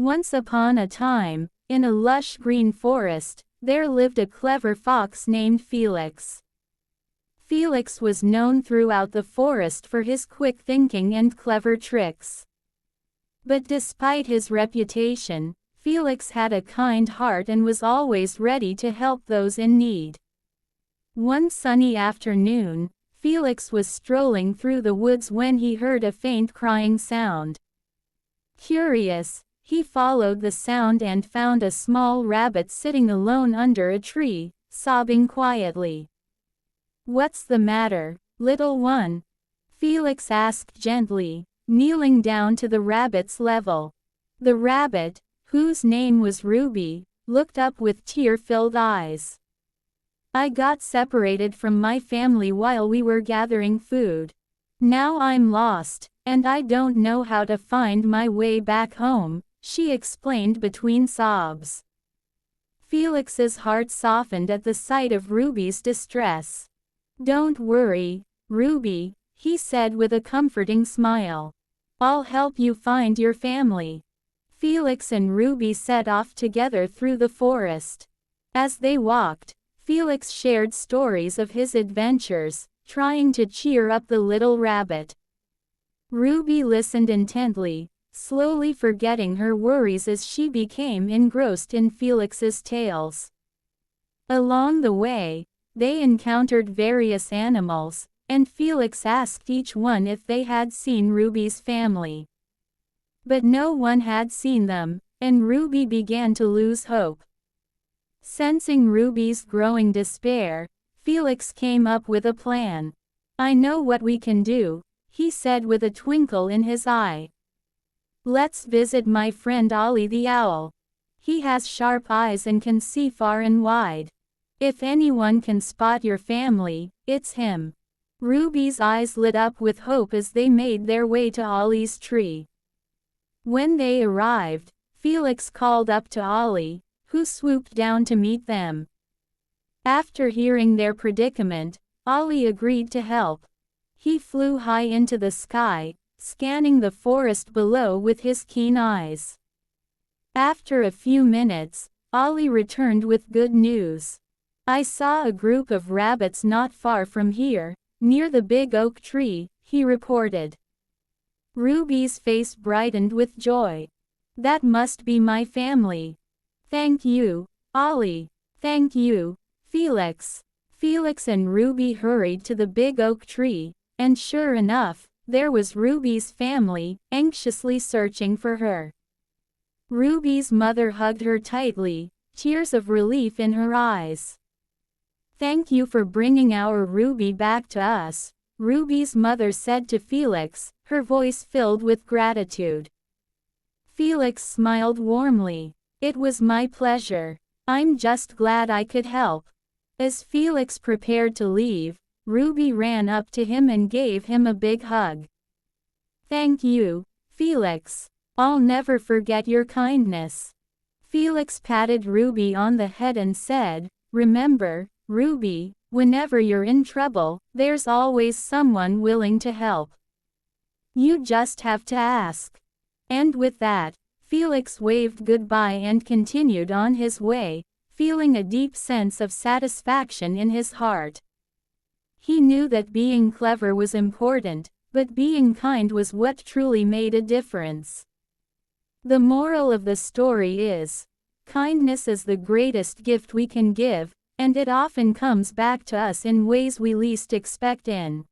Once upon a time, in a lush green forest, there lived a clever fox named Felix. Felix was known throughout the forest for his quick thinking and clever tricks. But despite his reputation, Felix had a kind heart and was always ready to help those in need. One sunny afternoon, Felix was strolling through the woods when he heard a faint crying sound. Curious, he followed the sound and found a small rabbit sitting alone under a tree, sobbing quietly. "What's the matter, little one?" Felix asked gently, kneeling down to the rabbit's level. The rabbit, whose name was Ruby, looked up with tear-filled eyes. "I got separated from my family while we were gathering food. Now I'm lost, and I don't know how to find my way back home," she explained between sobs. Felix's heart softened at the sight of Ruby's distress. "Don't worry, Ruby," he said with a comforting smile. "I'll help you find your family." Felix and Ruby set off together through the forest. As they walked, Felix shared stories of his adventures, trying to cheer up the little rabbit. Ruby listened intently, slowly forgetting her worries as she became engrossed in Felix's tales. Along the way, they encountered various animals, and Felix asked each one if they had seen Ruby's family. But no one had seen them, and Ruby began to lose hope. Sensing Ruby's growing despair, Felix came up with a plan. "I know what we can do," he said with a twinkle in his eye. "Let's visit my friend Ollie the owl. He has sharp eyes and can see far and wide. If anyone can spot your family, it's him." Ruby's eyes lit up with hope as they made their way to Ollie's tree. When they arrived, Felix called up to Ollie, who swooped down to meet them. After hearing their predicament, Ollie agreed to help. He flew high into the sky, scanning the forest below with his keen eyes. After a few minutes, Ollie returned with good news. "I saw a group of rabbits not far from here, near the big oak tree," he reported. Ruby's face brightened with joy. "That must be my family." "Thank you, Ollie." "Thank you, Felix." Felix and Ruby hurried to the big oak tree, and sure enough, there was Ruby's family, anxiously searching for her. Ruby's mother hugged her tightly, tears of relief in her eyes. "Thank you for bringing our Ruby back to us," Ruby's mother said to Felix, her voice filled with gratitude. Felix smiled warmly. "It was my pleasure. I'm just glad I could help." As Felix prepared to leave, Ruby ran up to him and gave him a big hug. "Thank you, Felix. I'll never forget your kindness." Felix patted Ruby on the head and said, "Remember, Ruby, whenever you're in trouble, there's always someone willing to help. You just have to ask." And with that, Felix waved goodbye and continued on his way, feeling a deep sense of satisfaction in his heart. He knew that being clever was important, but being kind was what truly made a difference. The moral of the story is, kindness is the greatest gift we can give, and it often comes back to us in ways we least expect in.